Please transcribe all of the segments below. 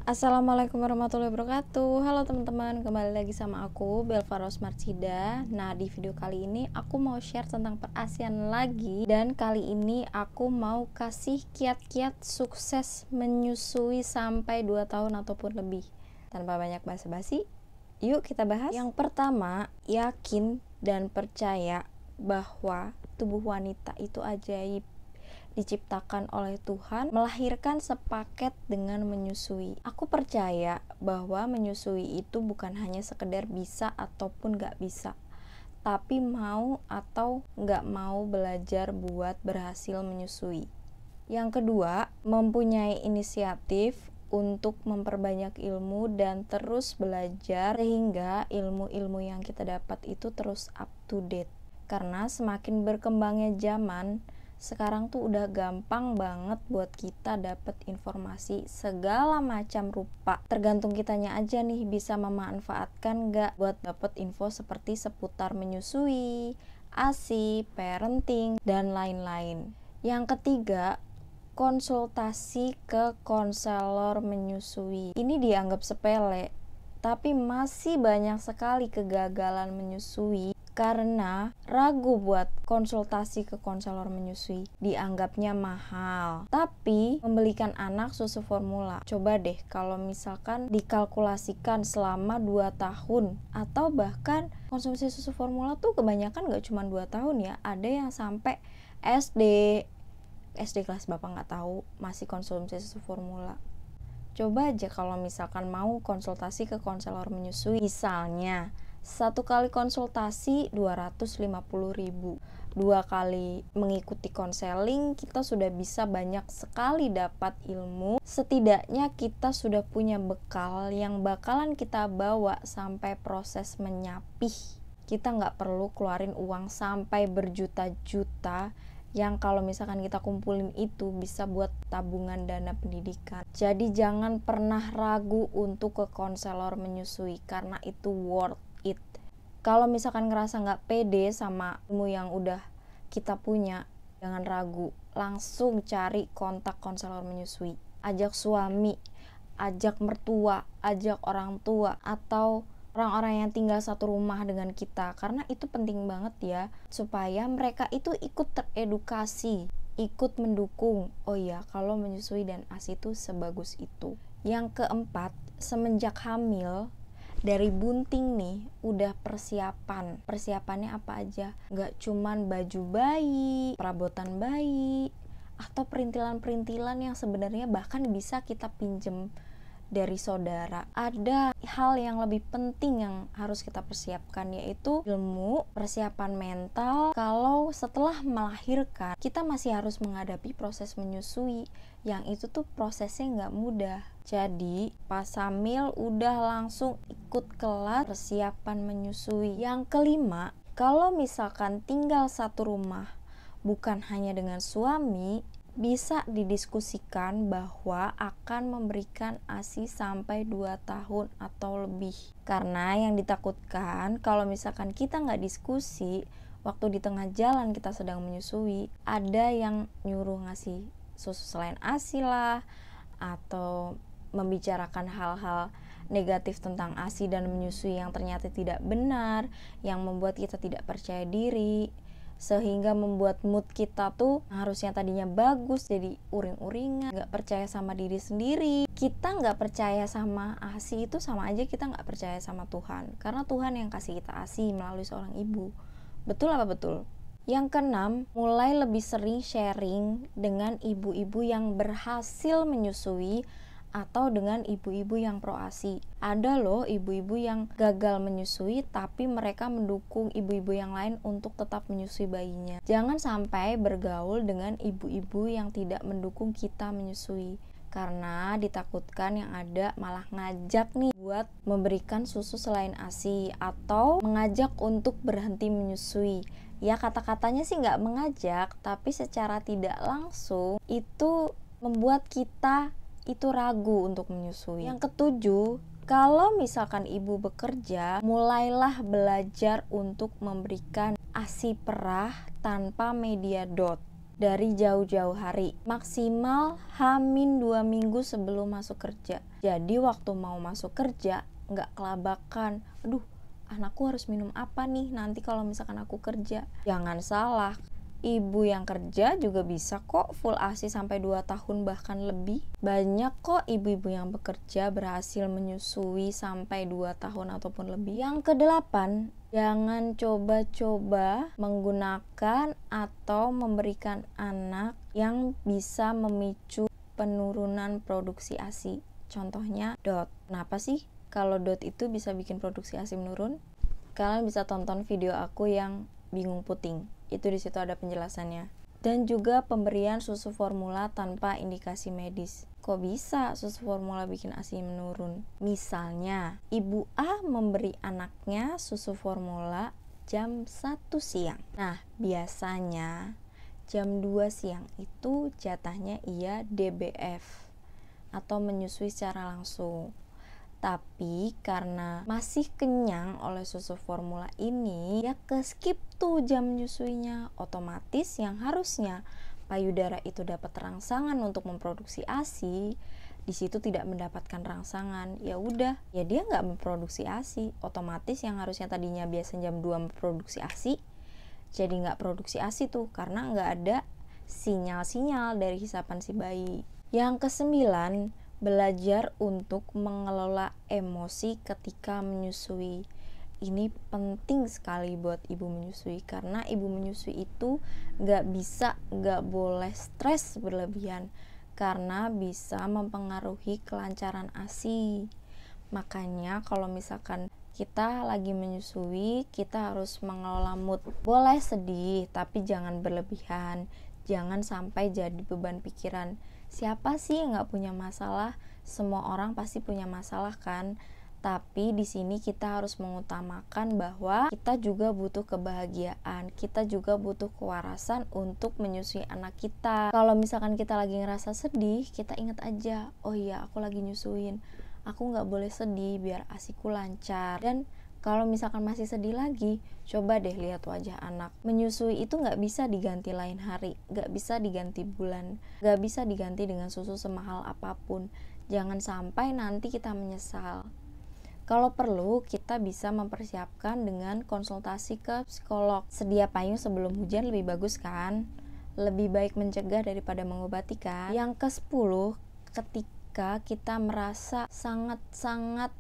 Assalamualaikum warahmatullahi wabarakatuh. Halo teman-teman, kembali lagi sama aku Belva Rosmarcida. Nah, di video kali ini aku mau share tentang perasian lagi. Dan kali ini aku mau kasih kiat-kiat sukses menyusui sampai 2 tahun ataupun lebih. Tanpa banyak basa-basi, yuk kita bahas. Yang pertama, yakin dan percaya bahwa tubuh wanita itu ajaib, diciptakan oleh Tuhan, melahirkan sepaket dengan menyusui. Aku percaya bahwa menyusui itu bukan hanya sekedar bisa ataupun gak bisa, tapi mau atau gak mau belajar buat berhasil menyusui. Yang kedua, mempunyai inisiatif untuk memperbanyak ilmu dan terus belajar sehingga ilmu-ilmu yang kita dapat itu terus up to date. Karena semakin berkembangnya zaman, sekarang tuh udah gampang banget buat kita dapet informasi segala macam rupa. Tergantung kitanya aja nih bisa memanfaatkan gak buat dapet info seperti seputar menyusui, ASI, parenting, dan lain-lain. Yang ketiga, konsultasi ke konselor menyusui. Ini dianggap sepele, tapi masih banyak sekali kegagalan menyusui karena ragu buat konsultasi ke konselor menyusui, dianggapnya mahal. Tapi membelikan anak susu formula, coba deh kalau misalkan dikalkulasikan selama 2 tahun atau bahkan konsumsi susu formula tuh kebanyakan gak cuma 2 tahun ya, ada yang sampai SD kelas bapak gak tahu masih konsumsi susu formula. Coba aja kalau misalkan mau konsultasi ke konselor menyusui, misalnya 1 kali konsultasi 250.000, 2 kali mengikuti konseling kita sudah bisa banyak sekali dapat ilmu. Setidaknya kita sudah punya bekal yang bakalan kita bawa sampai proses menyapih. Kita nggak perlu keluarin uang sampai berjuta-juta yang kalau misalkan kita kumpulin itu bisa buat tabungan dana pendidikan. Jadi jangan pernah ragu untuk ke konselor menyusui karena itu worth it. Kalau misalkan ngerasa nggak pede sama ilmu yang udah kita punya, jangan ragu, langsung cari kontak konselor menyusui. Ajak suami, ajak mertua, ajak orang tua, atau orang-orang yang tinggal satu rumah dengan kita, karena itu penting banget ya, supaya mereka itu ikut teredukasi, ikut mendukung. Oh iya, kalau menyusui dan ASI itu sebagus itu. Yang keempat, semenjak hamil, dari bunting nih udah persiapannya apa aja, gak cuman baju bayi, perabotan bayi, atau perintilan-perintilan yang sebenarnya bahkan bisa kita pinjem dari saudara. Ada hal yang lebih penting yang harus kita persiapkan, yaitu ilmu, persiapan mental. Kalau setelah melahirkan kita masih harus menghadapi proses menyusui, yang itu tuh prosesnya gak mudah. Jadi pas hamil udah langsung ikut kelas persiapan menyusui. Yang kelima, kalau misalkan tinggal satu rumah bukan hanya dengan suami, bisa didiskusikan bahwa akan memberikan ASI sampai 2 tahun atau lebih. Karena yang ditakutkan kalau misalkan kita nggak diskusi, waktu di tengah jalan kita sedang menyusui, ada yang nyuruh ngasih susu selain ASI lah, atau membicarakan hal-hal negatif tentang ASI dan menyusui yang ternyata tidak benar, yang membuat kita tidak percaya diri, sehingga membuat mood kita tuh harusnya tadinya bagus jadi uring-uringan, gak percaya sama diri sendiri. Kita gak percaya sama ASI itu sama aja kita gak percaya sama Tuhan, karena Tuhan yang kasih kita ASI melalui seorang ibu. Betul apa betul? Yang keenam, mulai lebih sering sharing dengan ibu-ibu yang berhasil menyusui atau dengan ibu-ibu yang pro ASI. Ada loh ibu-ibu yang gagal menyusui tapi mereka mendukung ibu-ibu yang lain untuk tetap menyusui bayinya. Jangan sampai bergaul dengan ibu-ibu yang tidak mendukung kita menyusui, karena ditakutkan yang ada malah ngajak nih buat memberikan susu selain ASI atau mengajak untuk berhenti menyusui. Ya kata-katanya sih nggak mengajak, tapi secara tidak langsung itu membuat kita itu ragu untuk menyusui. Yang ketujuh, kalau misalkan ibu bekerja, mulailah belajar untuk memberikan ASI perah tanpa media DOT. dari jauh-jauh hari, maksimal H-2 minggu sebelum masuk kerja. Jadi waktu mau masuk kerja nggak kelabakan, aduh anakku harus minum apa nih nanti kalau misalkan aku kerja. Jangan salah, ibu yang kerja juga bisa kok full ASI sampai 2 tahun bahkan lebih. Banyak kok ibu-ibu yang bekerja berhasil menyusui sampai 2 tahun ataupun lebih. Yang kedelapan, jangan coba-coba menggunakan atau memberikan anak yang bisa memicu penurunan produksi ASI. Contohnya DOT. Kenapa sih kalau DOT itu bisa bikin produksi ASI menurun? Kalian bisa tonton video aku yang bingung puting. Itu di situ ada penjelasannya. Dan juga pemberian susu formula tanpa indikasi medis. Kok bisa susu formula bikin ASI menurun? Misalnya, ibu A memberi anaknya susu formula jam 1 siang. Nah, biasanya jam 2 siang itu jatahnya ia DBF atau menyusui secara langsung. Tapi karena masih kenyang oleh susu formula ini, ya ke skip tuh jam menyusuinya. Otomatis yang harusnya payudara itu dapat rangsangan untuk memproduksi ASI, di situ tidak mendapatkan rangsangan. Ya udah, ya dia nggak memproduksi ASI. Otomatis yang harusnya tadinya biasa jam 2 memproduksi ASI, jadi nggak produksi ASI tuh karena nggak ada sinyal-sinyal dari hisapan si bayi. Yang kesembilan, belajar untuk mengelola emosi ketika menyusui. Ini penting sekali buat ibu menyusui, karena ibu menyusui itu nggak boleh stres berlebihan, karena bisa mempengaruhi kelancaran ASI. Makanya kalau misalkan kita lagi menyusui, kita harus mengelola mood. Boleh sedih, tapi jangan berlebihan. Jangan sampai jadi beban pikiran. Siapa sih yang nggak punya masalah? Semua orang pasti punya masalah kan? Tapi di sini kita harus mengutamakan bahwa kita juga butuh kebahagiaan, kita juga butuh kewarasan untuk menyusui anak kita. Kalau misalkan kita lagi ngerasa sedih, kita ingat aja, oh iya aku lagi nyusuin, aku nggak boleh sedih biar ASIku lancar. Dan kalau misalkan masih sedih lagi, coba deh lihat wajah anak. Menyusui itu nggak bisa diganti lain hari, nggak bisa diganti bulan, nggak bisa diganti dengan susu semahal apapun. Jangan sampai nanti kita menyesal. Kalau perlu, kita bisa mempersiapkan dengan konsultasi ke psikolog. Sedia payung sebelum hujan lebih bagus kan? Lebih baik mencegah daripada mengobati kan? Yang ke-10, ketika kita merasa sangat-sangat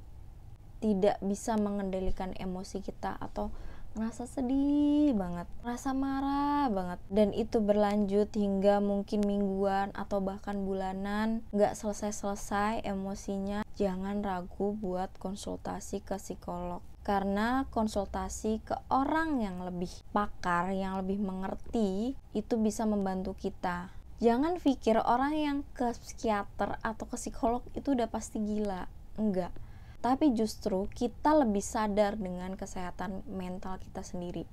tidak bisa mengendalikan emosi kita atau merasa sedih banget, merasa marah banget, dan itu berlanjut hingga mungkin mingguan atau bahkan bulanan gak selesai-selesai emosinya, jangan ragu buat konsultasi ke psikolog. Karena konsultasi ke orang yang lebih pakar, yang lebih mengerti, itu bisa membantu kita. Jangan pikir orang yang ke psikiater atau ke psikolog itu udah pasti gila, enggak. Tapi justru kita lebih sadar dengan kesehatan mental kita sendiri.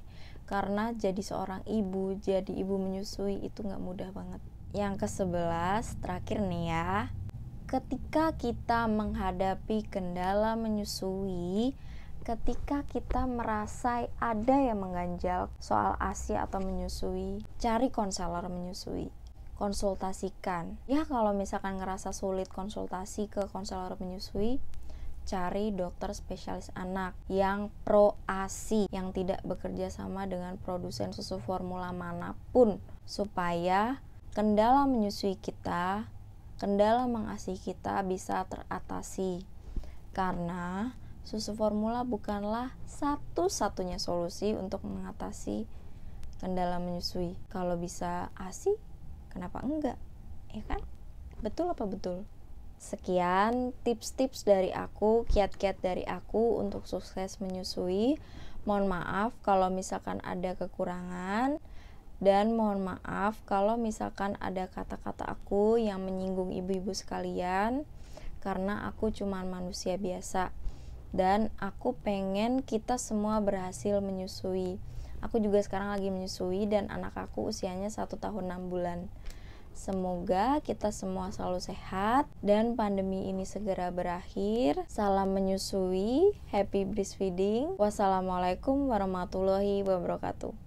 Karena jadi seorang ibu, jadi ibu menyusui itu gak mudah banget. Yang ke-11, terakhir nih ya. Ketika kita menghadapi kendala menyusui, ketika kita merasa ada yang mengganjal soal ASI atau menyusui, cari konselor menyusui. Konsultasikan. Ya kalau misalkan ngerasa sulit konsultasi ke konselor menyusui, cari dokter spesialis anak yang pro ASI, yang tidak bekerja sama dengan produsen susu formula manapun, supaya kendala menyusui kita, kendala mengasihi kita bisa teratasi. Karena susu formula bukanlah satu-satunya solusi untuk mengatasi kendala menyusui. Kalau bisa ASI, kenapa enggak? Ya kan? Betul apa betul? Sekian tips-tips dari aku, kiat-kiat dari aku untuk sukses menyusui. Mohon maaf kalau misalkan ada kekurangan, dan mohon maaf kalau misalkan ada kata-kata aku yang menyinggung ibu-ibu sekalian, karena aku cuma manusia biasa dan aku pengen kita semua berhasil menyusui. Aku juga sekarang lagi menyusui dan anak aku usianya 1 tahun 6 bulan. Semoga kita semua selalu sehat dan pandemi ini segera berakhir. Salam menyusui, happy breastfeeding. Wassalamualaikum warahmatullahi wabarakatuh.